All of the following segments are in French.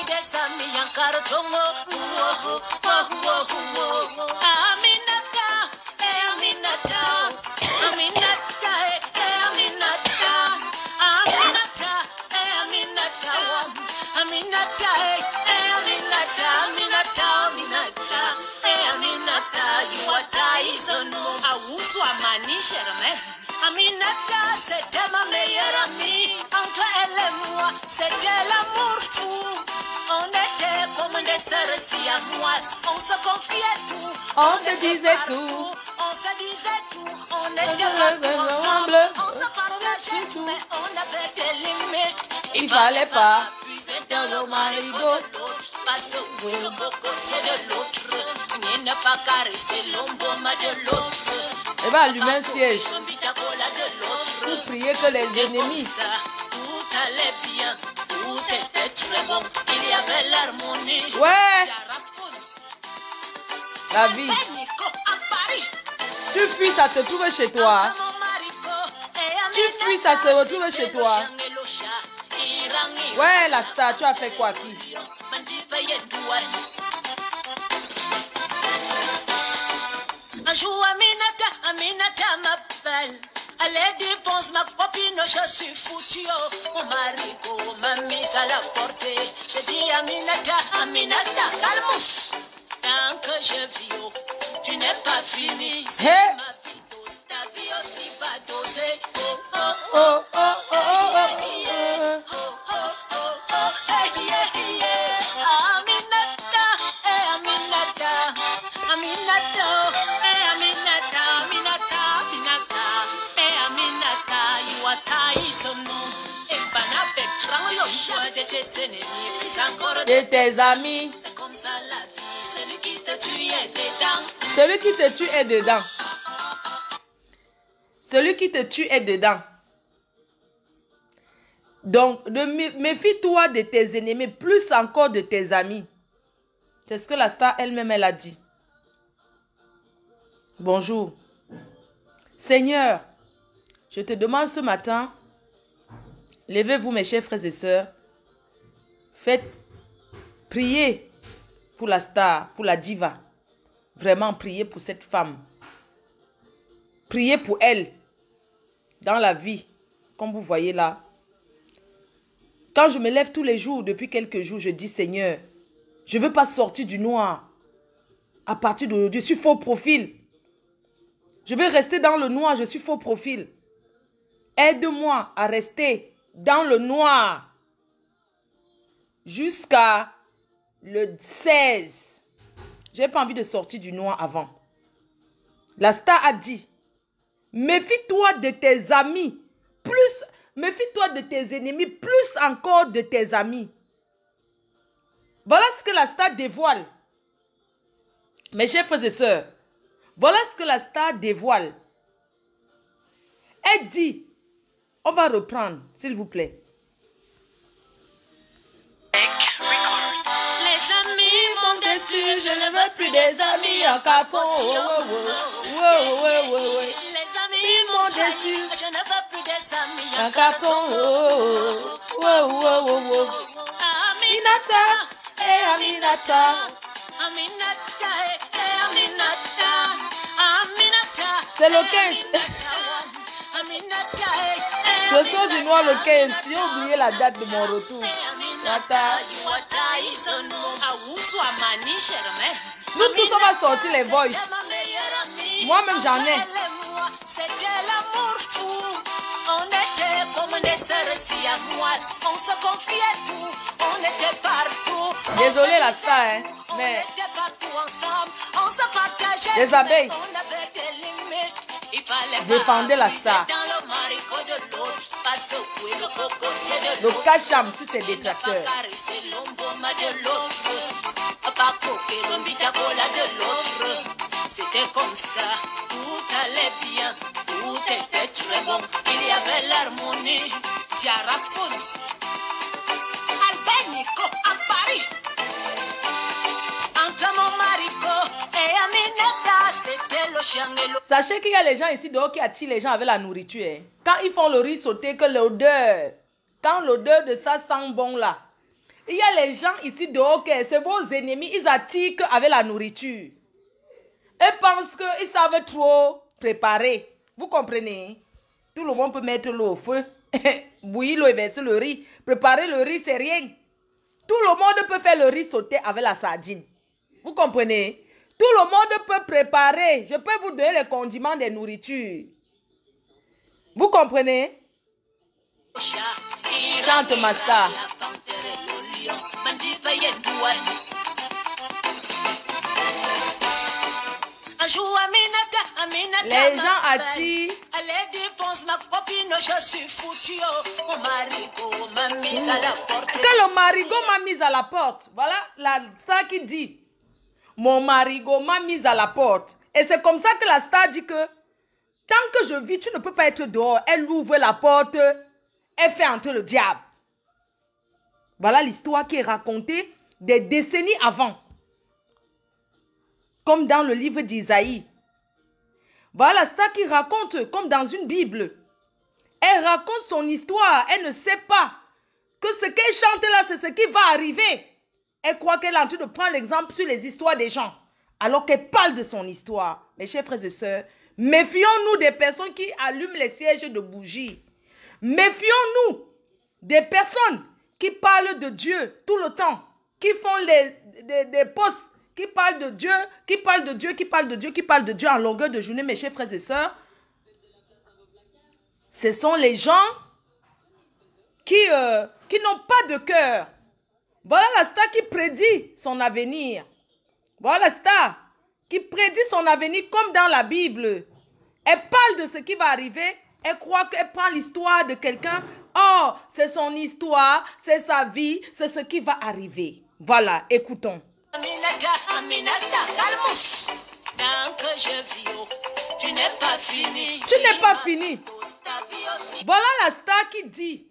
plus des amis en carton. Aminata, Aminata, Aminata, Aminata, Aminata, Aminata, Aminata, Aminata, Aminata, Aminata, you are Tyson. Awusu amani Germain. Aminata, c'était ma meilleure amie. Entre elle et moi, c'était l'amour fou. On était comme des sœurs siamoises. On se confiait tout. On se disait tout. On se disait tout. On était partout ensemble. On se partageait tout. Mais on avait des limites. Il fallait pas puiser dans le marigot. Passer au côté de l'autre. Ni ne pas caresser l'ombre de l'autre. Et va allumer un siège pour prier que les ennemis. Tout allait bien, tout était très bon, il y avait l'harmonie. Ouais. La vie. Tu fuis, ça te trouve chez toi. Tu fuis, ça se retrouve chez toi. Ouais, la star, tu as fait quoi qui? Un jour, Aminata m'appelle. Elle dépense ma copine, je suis foutue. Mon mari m'a mise à la portée. Je dis Aminata, calme. Tant que je vis, tu n'es pas fini. C'est ma vie dose, ta vie aussi va doser. Oh, oh, oh, oh, oh, oh, oh, Aminata, Aminata, Aminata, Aminata, Aminata, Aminata, you are Tyson. Et ben avec grand le choix de tes ennemis, plus encore de tes amis. C'est comme ça la vie, celui qui te tue est dedans. Celui qui te tue est dedans. Celui qui te tue est dedans. Donc, méfie-toi de tes ennemis, plus encore de tes amis. C'est ce que la star elle-même, elle a dit. Bonjour. Seigneur, je te demande ce matin, levez-vous mes chers frères et sœurs, faites prier pour la star, pour la diva. Vraiment priez pour cette femme. Priez pour elle dans la vie, comme vous voyez là. Quand je me lève tous les jours, depuis quelques jours, je dis Seigneur, je ne veux pas sortir du noir. À partir d'aujourd'hui, je suis faux profil. Je vais rester dans le noir, je suis faux profil. Aide-moi à rester dans le noir jusqu'à le 16. Je n'ai pas envie de sortir du noir avant. La star a dit, méfie-toi de tes amis, méfie-toi de tes ennemis, plus encore de tes amis. Voilà ce que la star dévoile. Mes chers frères et sœurs, voilà ce que la star dévoile. Elle dit, on va reprendre, s'il vous plaît. Les amis m'ont déçu, je ne veux plus des amis en carton. Les amis m'ont déçu, je ne veux plus des amis en carton. Aminata, Aminata. Aminata, Aminata, Aminata. C'est le 15. Aminata, Je sors du noir le 15. J'ai oublié la date de mon retour. Nous tous on va sortir les voices. Moi-même j'en ai. C'était l'amour fou. On était comme des sœurs siamoises. On se confiait tout. On était partout. Désolé la star, hein, mais on était partout ensemble. On se partageait. Les abeilles. On avait des limites. Il fallait Défendez la star. dans le marigot de l'autre. Passer au cocotier de le l'autre. cacham si c'est détracteur. Caresser l'omboma de l'autre. Pas coquer l'ombitacola de l'autre. C'était comme ça. Tout allait bien. Tout était très bon. Il y avait l'harmonie. Tiarafon. Albenico à Paris. Entre mon marigot et Aminata, c'était le chien et le... Sachez qu'il y a les gens ici dehors qui attirent les gens avec la nourriture. Hein. Quand ils font le riz sauté, que l'odeur, quand l'odeur de ça sent bon là, Il y a les gens ici dehors, c'est vos ennemis, ils attirent avec la nourriture. Ils pensent qu'ils savent trop préparer. Vous comprenez? Tout le monde peut mettre l'eau au feu, bouillir l'eau et verser le riz. Préparer le riz, c'est rien. Tout le monde peut faire le riz sauté avec la sardine. Vous comprenez? Tout le monde peut préparer. Je peux vous donner les condiments des nourritures. Vous comprenez? Chante Master. Les gens attirent. Quand le marigot m'a mise à la porte, voilà la star qui dit, mon marigot m'a mise à la porte. Et c'est comme ça que la star dit que, tant que je vis, tu ne peux pas être dehors. Elle ouvre la porte, elle fait entrer le diable. Voilà l'histoire qui est racontée des décennies avant. Comme dans le livre d'Isaïe. Voilà la star qui raconte, comme dans une Bible. Elle raconte son histoire. Elle ne sait pas que ce qu'elle chante là, c'est ce qui va arriver. Elle croit qu'elle est en train de prendre l'exemple sur les histoires des gens. Alors qu'elle parle de son histoire. Mes chers frères et sœurs, méfions-nous des personnes qui allument les sièges de bougies. Méfions-nous des personnes qui parlent de Dieu tout le temps. Qui font des posts. Qui parlent de Dieu, qui parlent de Dieu, qui parlent de Dieu, qui parlent de Dieu en longueur de journée, mes chers frères et sœurs. Ce sont les gens qui n'ont pas de cœur. Voilà la star qui prédit son avenir. Voilà la star qui prédit son avenir comme dans la Bible. Elle parle de ce qui va arriver. Elle croit qu'elle prend l'histoire de quelqu'un. Oh, c'est son histoire, c'est sa vie, c'est ce qui va arriver. Voilà, écoutons. Tant que je vis, tu n'es pas fini. Tu n'es pas fini. Voilà la star qui dit,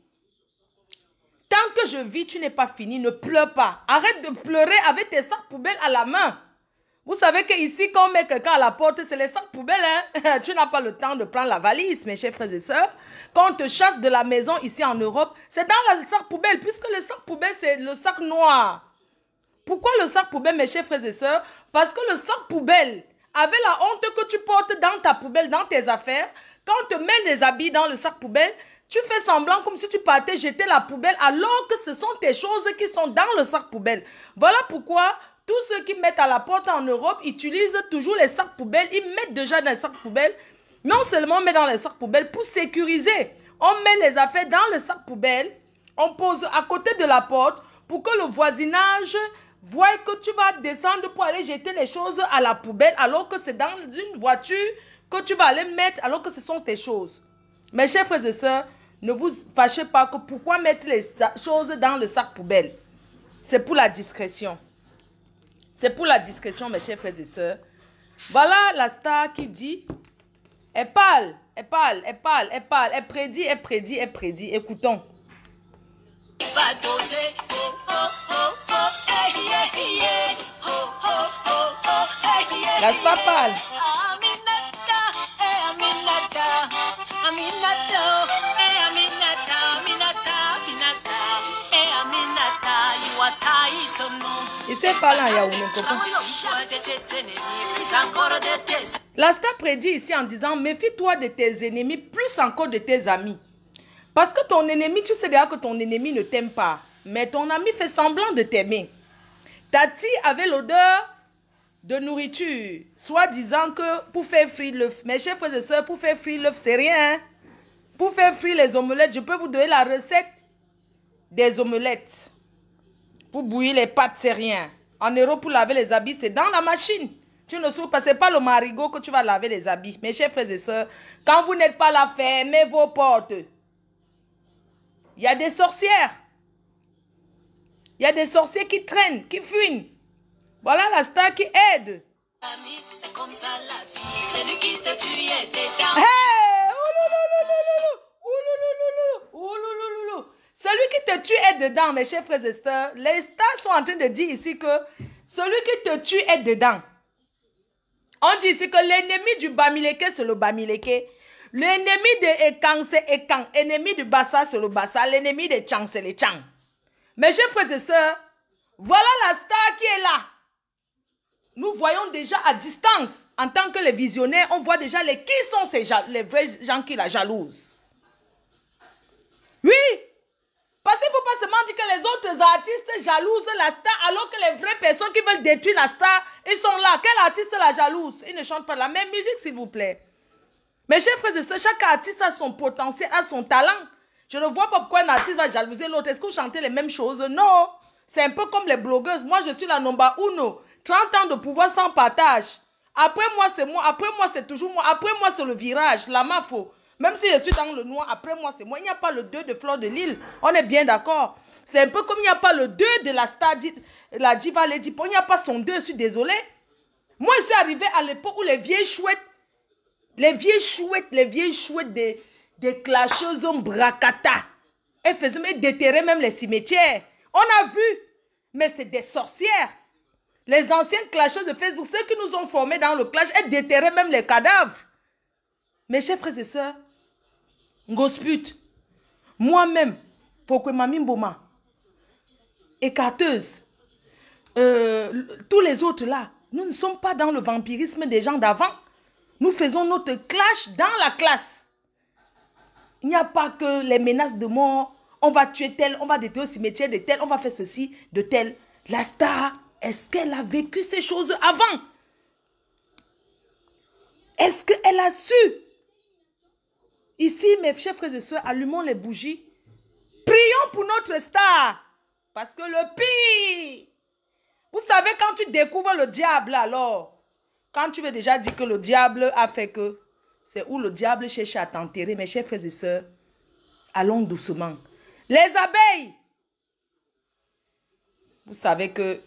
tant que je vis, tu n'es pas fini, ne pleure pas. Arrête de pleurer avec tes sacs poubelles à la main. Vous savez qu'ici, quand on met quelqu'un à la porte, c'est les sacs poubelles. Hein? Tu n'as pas le temps de prendre la valise, mes chers frères et sœurs. Quand on te chasse de la maison ici en Europe, c'est dans le sac poubelle, puisque le sac poubelle, c'est le sac noir. Pourquoi le sac poubelle, mes chers frères et sœurs? Parce que le sac poubelle, avec la honte que tu portes dans ta poubelle, dans tes affaires, quand on te met des habits dans le sac poubelle, tu fais semblant comme si tu partais jeter la poubelle alors que ce sont tes choses qui sont dans le sac poubelle. Voilà pourquoi tous ceux qui mettent à la porte en Europe utilisent toujours les sacs poubelles. Ils mettent déjà dans les sacs poubelles. Non seulement on met dans les sacs poubelles pour sécuriser. On met les affaires dans le sac poubelle. On pose à côté de la porte pour que le voisinage voit que tu vas descendre pour aller jeter les choses à la poubelle alors que c'est dans une voiture que tu vas aller mettre alors que ce sont tes choses. Mes chers frères et sœurs, ne vous fâchez pas que pourquoi mettre les choses dans le sac poubelle. C'est pour la discrétion. C'est pour la discrétion, mes chers frères et sœurs. Voilà la star qui dit, elle parle, elle parle, elle parle, elle parle, elle prédit, elle prédit, elle prédit. Écoutons. La star parle. Il sait parler en Yaoundé. La star prédit ici en disant, méfie-toi de tes ennemis plus encore de tes amis. Parce que ton ennemi, tu sais déjà que ton ennemi ne t'aime pas. Mais ton ami fait semblant de t'aimer. Tati avait l'odeur de nourriture. Soit disant que pour faire frire l'œuf. Mes chers frères et sœurs, pour faire frire l'œuf, c'est rien. Hein? Pour faire frire les omelettes, je peux vous donner la recette des omelettes. Pour bouillir les pâtes, c'est rien. En Europe, pour laver les habits, c'est dans la machine. Tu ne souffres pas, c'est pas le marigot que tu vas laver les habits. Mes chers frères et sœurs, quand vous n'êtes pas là, fermez vos portes. Il y a des sorcières. Il y a des sorciers qui traînent, qui fuient. Voilà la star qui aide. Celui qui te tue est dedans, mes chers frères et sœurs. Les stars sont en train de dire ici que celui qui te tue est dedans. On dit ici que l'ennemi du Bamileke, c'est le Bamileke. L'ennemi de Ekang, c'est Ekang. L'ennemi du Bassa, c'est le Bassa. L'ennemi de Tchang, c'est le Tchang. Mes chers frères et sœurs, voilà la star qui est là. Nous voyons déjà à distance, en tant que les visionnaires, on voit déjà qui sont les vrais gens qui la jalousent. Oui, parce qu'il ne faut pas seulement dire que les autres artistes jalousent la star, alors que les vraies personnes qui veulent détruire la star, ils sont là. Quel artiste la jalouse? Ils ne chantent pas la même musique, s'il vous plaît. Mes chers frères et sœurs, chaque artiste a son potentiel, a son talent. Je ne vois pas pourquoi un artiste va jalouser l'autre. Est-ce que vous chantez les mêmes choses? Non. C'est un peu comme les blogueuses. Moi, je suis la number uno. 30 ans de pouvoir sans partage. Après moi, c'est moi. Après moi, c'est toujours moi. Après moi, c'est le virage. La mafo. Même si je suis dans le noir, après moi, c'est moi. Il n'y a pas le 2 de Fleur de Lille. On est bien d'accord. C'est un peu comme il n'y a pas le 2 de la star, la diva Lady Pon. Il n'y a pas son 2, je suis désolée. Moi, je suis arrivée à l'époque où les vieilles chouettes des clasheuses bracata. Elles faisaient déterrer même les cimetières. On a vu. Mais c'est des sorcières. Les anciennes clasheuses de Facebook, ceux qui nous ont formés dans le clash, elles déterraient même les cadavres. Mes chers frères et sœurs, Ngosput, moi-même, Fokwemami Mboma, écarteuse, tous les autres là, nous ne sommes pas dans le vampirisme des gens d'avant. Nous faisons notre clash dans la classe. Il n'y a pas que les menaces de mort. On va tuer tel, on va détruire le cimetière de tel, on va faire ceci de tel. La star, est-ce qu'elle a vécu ces choses avant? Est-ce qu'elle a su? Ici, mes chers frères et sœurs, allumons les bougies. Prions pour notre star. Parce que le pire, vous savez, quand tu découvres le diable, alors, quand tu veux déjà dire que le diable a fait que, c'est où le diable cherche à t'enterrer, mes chers frères et sœurs. Allons doucement. Les abeilles, vous savez que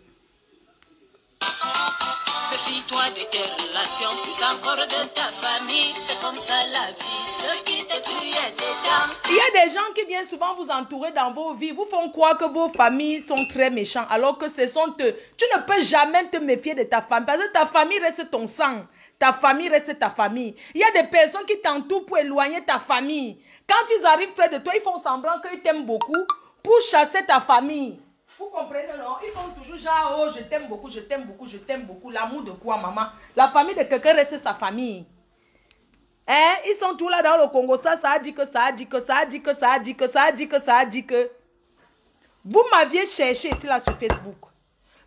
méfie-toi de tes relations, plus encore de ta famille. C'est comme ça la vie, ce qui te tue est dedans. il y a des gens qui viennent souvent vous entourer dans vos vies, vous font croire que vos familles sont très méchants, alors que ce sont eux. Tu ne peux jamais te méfier de ta famille, parce que ta famille reste ton sang. Ta famille reste ta famille. Il y a des personnes qui t'entourent pour éloigner ta famille. Quand ils arrivent près de toi, ils font semblant qu'ils t'aiment beaucoup pour chasser ta famille. Vous comprenez, non? Ils font toujours genre, oh, je t'aime beaucoup, je t'aime beaucoup, je t'aime beaucoup. L'amour de quoi, maman? La famille de quelqu'un reste sa famille. Hein? Ils sont tous là dans le Congo. Ça a dit que, ça a dit que, ça a dit que, ça a dit que, ça a dit que, ça a dit que. Vous m'aviez cherché ici là sur Facebook.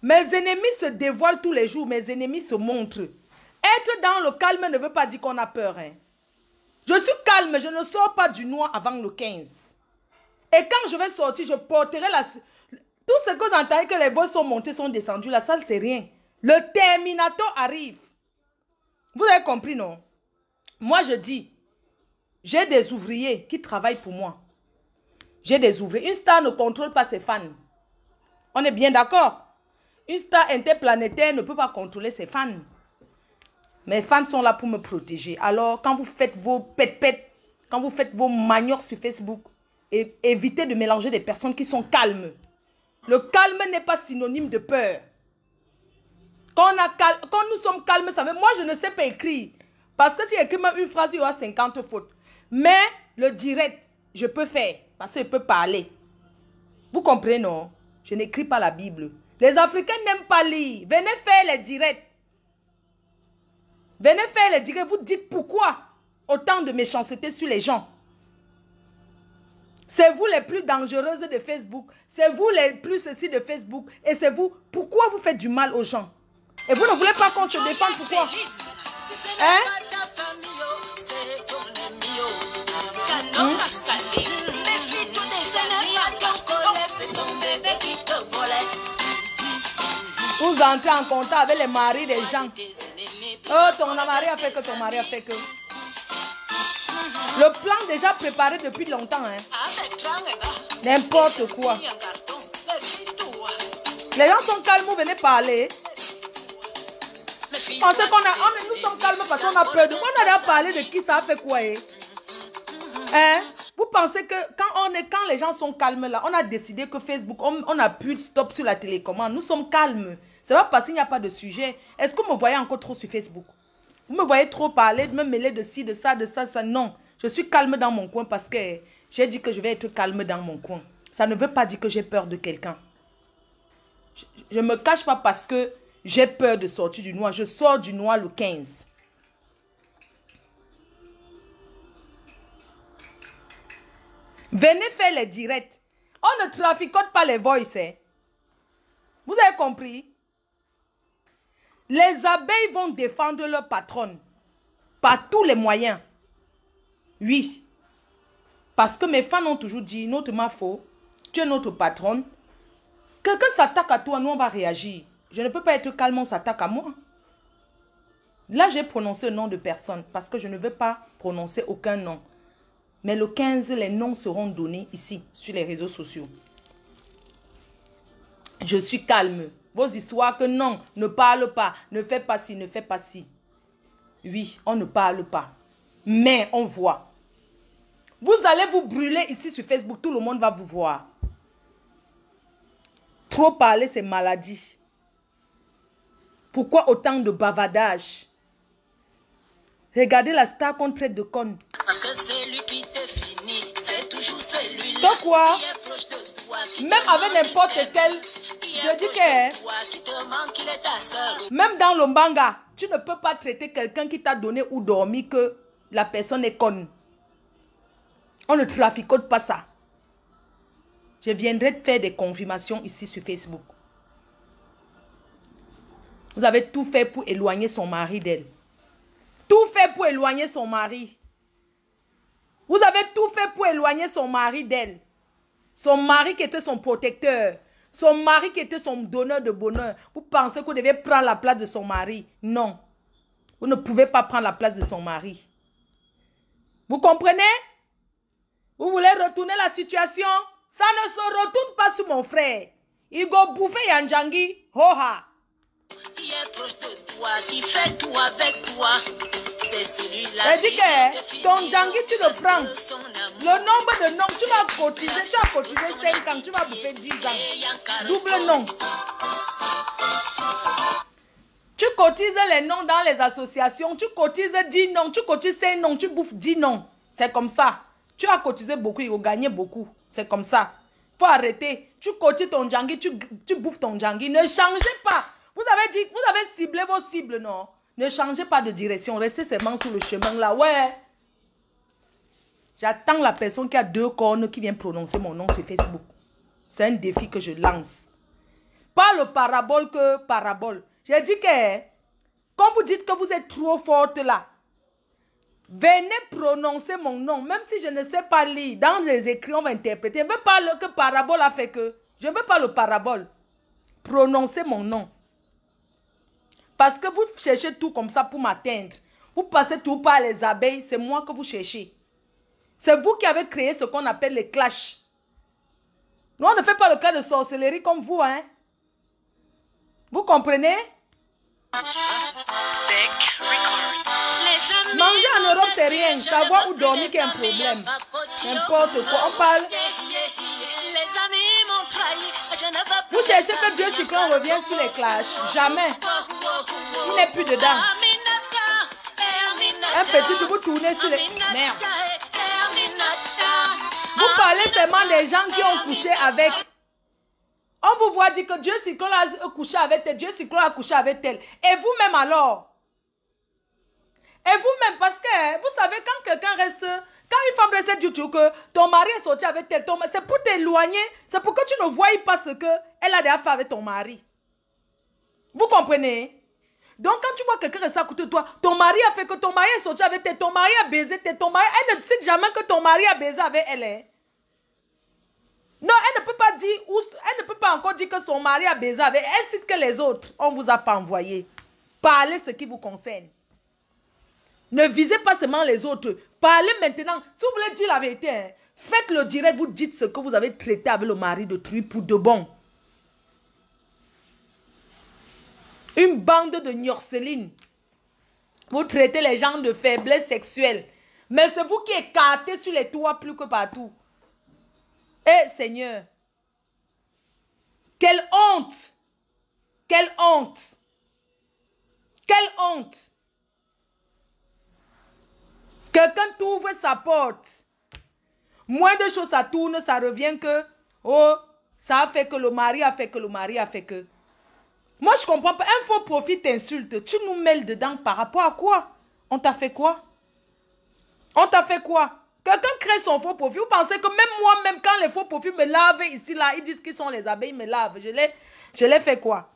Mes ennemis se dévoilent tous les jours. Mes ennemis se montrent. Être dans le calme ne veut pas dire qu'on a peur. Hein? Je suis calme. Je ne sors pas du noir avant le 15. Et quand je vais sortir, je porterai la... Tout ce que vous entendez que les vols sont montés, sont descendus, la salle, c'est rien. Le Terminator arrive. Vous avez compris, non? Moi, je dis, j'ai des ouvriers qui travaillent pour moi. J'ai des ouvriers. Une star ne contrôle pas ses fans. On est bien d'accord? Une star interplanétaire ne peut pas contrôler ses fans. Mes fans sont là pour me protéger. Alors, quand vous faites vos pète-pète, quand vous faites vos manières sur Facebook, évitez de mélanger des personnes qui sont calmes. Le calme n'est pas synonyme de peur. Quand nous sommes calmes, ça veut... Moi, je ne sais pas écrire. Parce que si j'écris même une phrase, il y aura 50 fautes. Mais le direct, je peux faire. Parce que je peux parler. Vous comprenez, non? Je n'écris pas la Bible. Les Africains n'aiment pas lire. Venez faire les directs. Venez faire les directs. Vous dites pourquoi autant de méchanceté sur les gens. C'est vous les plus dangereuses de Facebook. C'est vous les plus ceci de Facebook. Et c'est vous. Pourquoi vous faites du mal aux gens? Et vous ne voulez pas qu'on se défende? Pourquoi? Hein? Vous entrez en contact avec les maris des gens. Oh, ton mari a fait que, ton mari a fait que. Le plan déjà préparé depuis longtemps. Hein? N'importe quoi. Les gens sont calmes, vous venez parler. Pensez nous sommes calmes parce qu'on a peur de... On a déjà parlé de qui ça a fait quoi. Hein? Vous pensez que quand les gens sont calmes là, on a décidé que Facebook, on a pu stop sur la télécommande. Nous sommes calmes. C'est pas parce qu'il n'y a pas de sujet. Est-ce que vous me voyez encore trop sur Facebook? Vous me voyez trop parler, me mêler de ci, de ça, ça. Non. Je suis calme dans mon coin parce que j'ai dit que je vais être calme dans mon coin. ça ne veut pas dire que j'ai peur de quelqu'un. Je ne me cache pas parce que j'ai peur de sortir du noir. Je sors du noir le 15. Venez faire les directs. On ne traficote pas les voices. Hein. Vous avez compris? Les abeilles vont défendre leur patronne par tous les moyens. Oui. Parce que mes fans ont toujours dit, notre Mafo, tu es notre patronne. Quelqu'un s'attaque à toi, nous on va réagir. Je ne peux pas être calme, on s'attaque à moi. Là, j'ai prononcé le nom de personne parce que je ne veux pas prononcer aucun nom. Mais le 15, les noms seront donnés ici, sur les réseaux sociaux. Je suis calme. Vos histoires que non, ne parle pas, ne fais pas ci, ne fais pas ci. Oui, on ne parle pas. Mais on voit. Vous allez vous brûler ici sur Facebook, tout le monde va vous voir. Trop parler, c'est maladie. Pourquoi autant de bavardage? Regardez la star qu'on traite de conne. Parce que c'est lui qui te finit, c'est toujours celui-là. Donc quoi? Qui est proche de toi, qui même te avec manque, n'importe quel, je dis que même dans le manga, tu ne peux pas traiter quelqu'un qui t'a donné ou dormi que la personne est conne. On ne traficote pas ça. Je viendrai te faire des confirmations ici sur Facebook. Vous avez tout fait pour éloigner son mari d'elle. Tout fait pour éloigner son mari. Vous avez tout fait pour éloigner son mari d'elle. Son mari qui était son protecteur. Son mari qui était son donneur de bonheur. Vous pensez que vous devez prendre la place de son mari? Non. Vous ne pouvez pas prendre la place de son mari. Vous comprenez? Vous voulez retourner la situation? Ça ne se retourne pas sur mon frère. Il va bouffer Yanjangi. Hoha. Qui est proche de toi, qui fait tout avec toi. C'est celui-là. Elle dit que ton Djangi, tu le prends. Le nombre de noms, tu vas cotiser. Tu as cotisé 5 ans, tu vas bouffer 10 ans. Double nom. Tu cotises les noms dans les associations. Tu cotises 10 noms. Tu cotises 5 noms. Tu bouffes 10 noms. C'est comme ça. Tu as cotisé beaucoup, il faut gagner beaucoup. C'est comme ça. Faut arrêter. Tu cotises ton Djangi, tu bouffes ton Djangi. Ne changez pas. Vous avez ciblé vos cibles, non? Ne changez pas de direction. Restez seulement sur le chemin là. Ouais. J'attends la personne qui a 2 cornes qui vient prononcer mon nom sur Facebook. C'est un défi que je lance. Pas le parabole que parabole. J'ai dit que, quand vous dites que vous êtes trop forte là, venez prononcer mon nom. Même si je ne sais pas lire, dans les écrits, on va interpréter. Je ne veux pas que parabole a fait que. Je ne veux pas le parabole. Prononcez mon nom. Parce que vous cherchez tout comme ça pour m'atteindre. Vous passez tout par les abeilles, c'est moi que vous cherchez. C'est vous qui avez créé ce qu'on appelle les clashs. Nous, on ne fait pas le cas de sorcellerie comme vous, hein. Vous comprenez? Manger en Europe, c'est rien. Savoir où dormir, c'est un problème. N'importe quoi, on parle. Vous cherchez que Dieu Cyclone revienne sur les clashs. Jamais. Il n'est plus dedans. Un petit, vous tournez sur les... Merde. Vous parlez seulement des gens qui ont couché avec. On vous voit dire que Dieu Cyclone a couché avec tel. Dieu Cyclone a couché avec tel. Et vous-même alors? Et vous-même, parce que vous savez, quand quelqu'un reste... Quand une femme reste du tout que ton mari est sorti avec tel, c'est pour t'éloigner, c'est pour que tu ne voies pas ce qu'elle a déjà fait avec ton mari. Vous comprenez? Donc quand tu vois quelqu'un rester à côté de toi, ton mari a fait que ton mari est sorti avec tel, ton mari a baisé tel, ton mari, elle ne cite jamais que ton mari a baisé avec elle. Hein? Non, elle ne peut pas dire, elle ne peut pas encore dire que son mari a baisé avec elle. Elle cite que les autres, on ne vous a pas envoyé. Parlez ce qui vous concerne. Ne visez pas seulement les autres. Parlez maintenant. Si vous voulez dire la vérité, hein, faites le direct. Vous dites ce que vous avez traité avec le mari de truie pour de bon. Une bande de gnorcelines. Vous traitez les gens de faiblesse sexuelle. Mais c'est vous qui écartez sur les toits plus que partout. Eh Seigneur. Quelle honte. Quelle honte. Quelle honte. Quelqu'un t'ouvre sa porte. Moins de choses ça tourne, ça revient que Oh, ça a fait que le mari a fait que le mari a fait que. Moi, je comprends pas. Un faux profil t'insulte. Tu nous mêles dedans par rapport à quoi? On t'a fait quoi? On t'a fait quoi? Quelqu'un crée son faux profil. Vous pensez que même moi-même, quand les faux profils me lavent ici, là, ils disent qu'ils sont les abeilles, ils me lavent. Je l'ai fait quoi?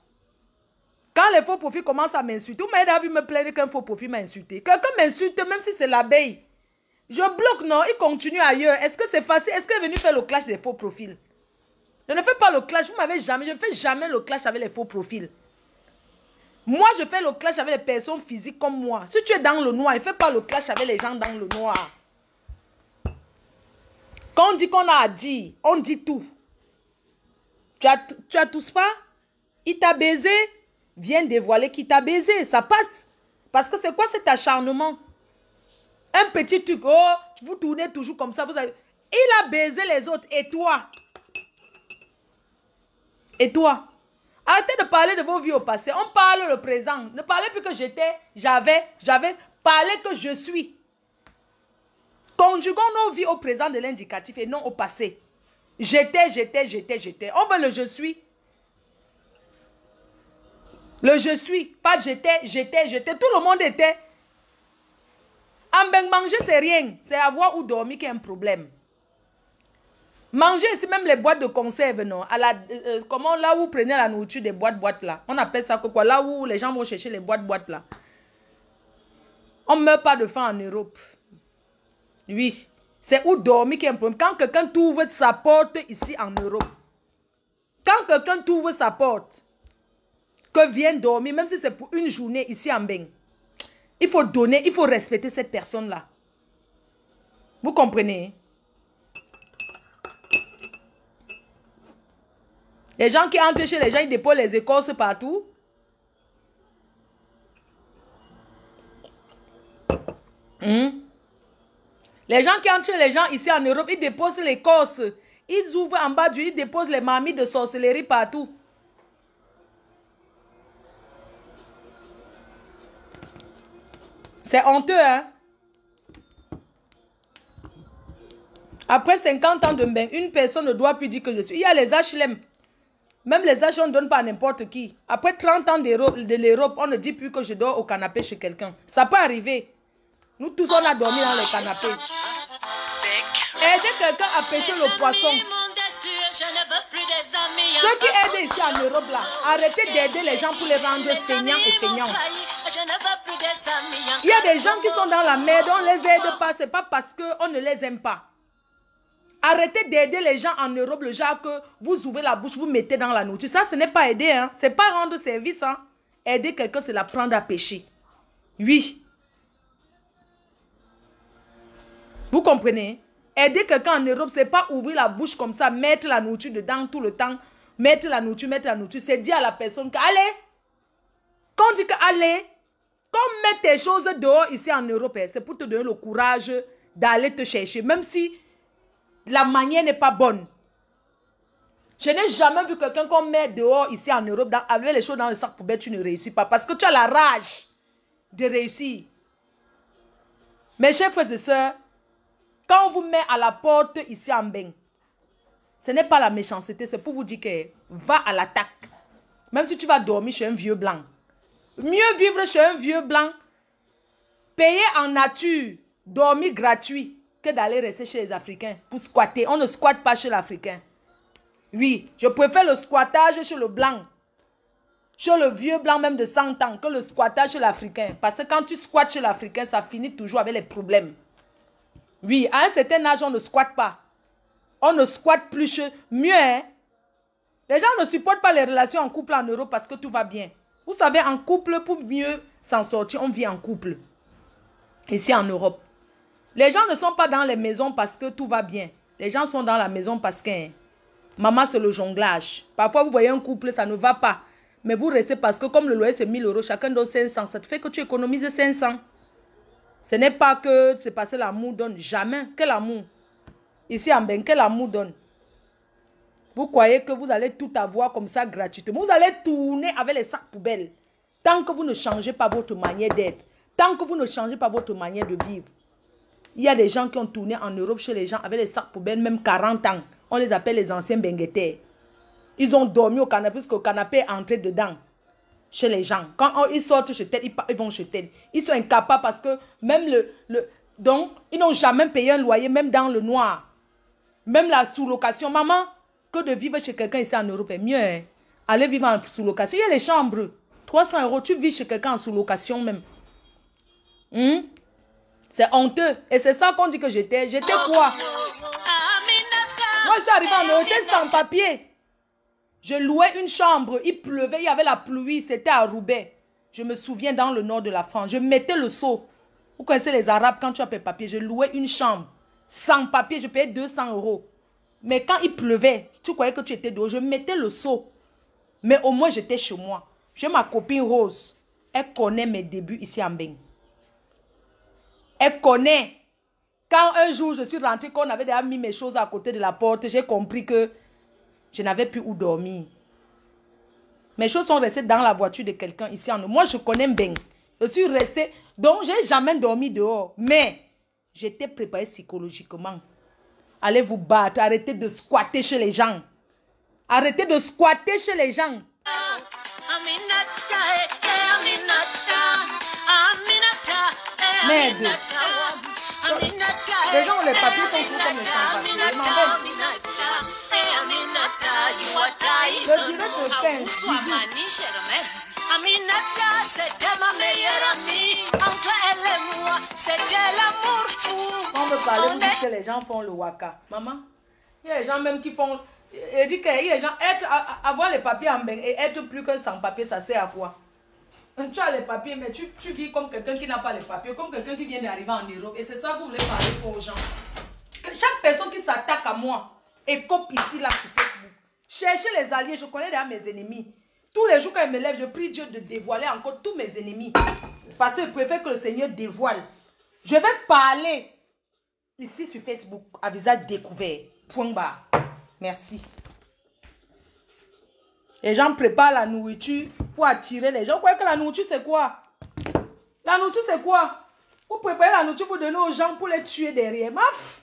Quand les faux profils commencent à m'insulter, vous m'avez vu me plaindre qu'un faux profil m'a insulté. Quelqu'un m'insulte, même si c'est l'abeille. Je bloque, non? Il continue ailleurs. Est-ce que c'est facile? Est-ce qu'il est venu faire le clash des faux profils? Je ne fais pas le clash. Vous m'avez jamais. Je ne fais jamais le clash avec les faux profils. Moi, je fais le clash avec les personnes physiques comme moi. Si tu es dans le noir, ne fais pas le clash avec les gens dans le noir. Quand on dit qu'on a à dire, on dit tout. Tu as tous pas? Il t'a baisé? Viens dévoiler qui t'a baisé. Ça passe. Parce que c'est quoi cet acharnement? Un petit truc. Oh, vous tournez toujours comme ça. Il a baisé les autres. Et toi? Et toi? Arrêtez de parler de vos vies au passé. On parle le présent. Ne parlez plus que j'étais, j'avais. Parlez que je suis. Conjuguons nos vies au présent de l'indicatif et non au passé. J'étais. On veut le je suis. Le je suis. Pas j'étais. Tout le monde était. En ben manger, c'est rien. C'est avoir ou dormir qui est un problème. Manger ici, même les boîtes de conserve, non? Comment là où vous prenez la nourriture des boîtes là? On appelle ça quoi? Là où les gens vont chercher les boîtes là. On ne meurt pas de faim en Europe. Oui. C'est où dormir qui est un problème. Quand quelqu'un t'ouvre sa porte ici en Europe. Quand quelqu'un t'ouvre sa porte. Que vienne dormir, même si c'est pour une journée ici en Beng. Il faut donner, il faut respecter cette personne-là. Vous comprenez? Les gens qui entrent chez les gens, ils déposent les écorces partout. Les gens qui entrent chez les gens ici en Europe, ils déposent l'écorce. Ils ouvrent en bas du lit, ils déposent les marmites de sorcellerie partout. C'est honteux, hein? Après 50 ans de bain, une personne ne doit plus dire que je suis. Il y a les HLM. Même les HLM, on ne donne pas à n'importe qui. Après 30 ans de l'Europe, on ne dit plus que je dors au canapé chez quelqu'un. Ça peut arriver. Nous tous, on a dormi dans les canapés. Aider quelqu'un à pêcher le poisson. Ceux qui aident ici en Europe, là, arrêtez d'aider les gens pour les rendre feignants et feignants. Il y a des gens qui sont dans la merde, on ne les aide pas, c'est pas parce qu'on ne les aime pas. Arrêtez d'aider les gens en Europe, le genre que vous ouvrez la bouche, vous mettez dans la nourriture. Ça, ce n'est pas aider, hein. Ce n'est pas rendre service, hein. Aider quelqu'un, c'est l'apprendre à pêcher. Oui. Vous comprenez? Aider quelqu'un en Europe, ce n'est pas ouvrir la bouche comme ça, mettre la nourriture dedans tout le temps. Mettre la nourriture. C'est dire à la personne que, allez. Quand on dit que, allez, quand on met tes choses dehors ici en Europe, c'est pour te donner le courage d'aller te chercher. Même si la manière n'est pas bonne. Je n'ai jamais vu quelqu'un qu'on met dehors ici en Europe, avec les choses dans le sac poubelle, tu ne réussis pas. Parce que tu as la rage de réussir. Mes chers frères et sœurs, quand on vous met à la porte ici en Beng, ce n'est pas la méchanceté, c'est pour vous dire que va à l'attaque. Même si tu vas dormir chez un vieux blanc. Mieux vivre chez un vieux blanc, payer en nature, dormir gratuit, que d'aller rester chez les Africains pour squatter. On ne squatte pas chez l'Africain. Oui, je préfère le squattage chez le blanc, chez le vieux blanc même de 100 ans, que le squattage chez l'Africain. Parce que quand tu squattes chez l'Africain, ça finit toujours avec les problèmes. Oui, à un certain âge, on ne squatte pas. On ne squatte plus chez... Mieux, hein? Les gens ne supportent pas les relations en couple en Europe parce que tout va bien. Vous savez, en couple, pour mieux s'en sortir, on vit en couple. Ici en Europe. Les gens ne sont pas dans les maisons parce que tout va bien. Les gens sont dans la maison parce que... Maman, c'est le jonglage. Parfois, vous voyez un couple, ça ne va pas. Mais vous restez parce que comme le loyer, c'est 1000 €, chacun donne 500. Ça te fait que tu économises 500. Ce n'est pas que c'est passé l'amour donne. Jamais. Quel amour? Ici en Beng, quel amour donne? Vous croyez que vous allez tout avoir comme ça gratuitement. Vous allez tourner avec les sacs poubelles. Tant que vous ne changez pas votre manière d'être. Tant que vous ne changez pas votre manière de vivre. Il y a des gens qui ont tourné en Europe chez les gens avec les sacs poubelles, même 40 ans. On les appelle les anciens benguetés. Ils ont dormi au canapé parce que le canapé est entré dedans. Chez les gens. Quand ils sortent chez tête, ils vont chez tête. Ils sont incapables parce que même donc, ils n'ont jamais payé un loyer, même dans le noir. Même la sous-location. Maman, que de vivre chez quelqu'un ici en Europe est mieux. Hein? Allez vivre en sous-location. Il y a les chambres. 300 €, tu vis chez quelqu'un en sous-location même. C'est honteux. Et c'est ça qu'on dit que j'étais. J'étais quoi? Moi, je suis arrivée en Europe, j'étais sans papier. Je louais une chambre. Il pleuvait, il y avait la pluie. C'était à Roubaix. Je me souviens dans le nord de la France. Je mettais le seau. Vous connaissez les Arabes, quand tu as payé papier. Je louais une chambre. Sans papier, je payais 200 €. Mais quand il pleuvait, tu croyais que tu étais dehors. Je mettais le seau. Mais au moins, j'étais chez moi. J'ai ma copine Rose. Elle connaît mes débuts ici en Beng. Elle connaît. Quand un jour, je suis rentrée, qu'on avait déjà mis mes choses à côté de la porte, j'ai compris que je n'avais plus où dormir. Mes choses sont restées dans la voiture de quelqu'un ici en Europe. Moi, je connais Beng. Je suis restée. Donc, je n'ai jamais dormi dehors. Mais, j'étais préparée psychologiquement. Allez vous battre. Arrêtez de squatter chez les gens. Arrêtez de squatter chez les gens. Merde. Les gens ont les papiers sont tout comme les sans-papiers. Le direct se pince. Aminata, c'était ma meilleure amie. Entre elle et moi, c'était l'amour fou. On veut parler, vous dites que les gens font le waka. Maman, il y a des gens même qui font... Il dit qu'il y a des gens... avoir les papiers en bain et être plus qu'un sans-papier, ça sert à quoi? Tu as les papiers, mais tu vis comme quelqu'un qui n'a pas les papiers, comme quelqu'un qui vient d'arriver en Europe. Et c'est ça que vous voulez parler aux gens. Chaque personne qui s'attaque à moi et coupe ici, là, sur Facebook. Cherchez les alliés, je connais déjà mes ennemis. Tous les jours quand je me lève, je prie Dieu de dévoiler encore tous mes ennemis. Parce que je préfère que le Seigneur dévoile. Je vais parler ici sur Facebook à visage découvert. Point barre. Merci. Les gens préparent la nourriture pour attirer les gens. Vous croyez que la nourriture c'est quoi? La nourriture c'est quoi? Vous préparez la nourriture pour donner aux gens pour les tuer derrière. Maf!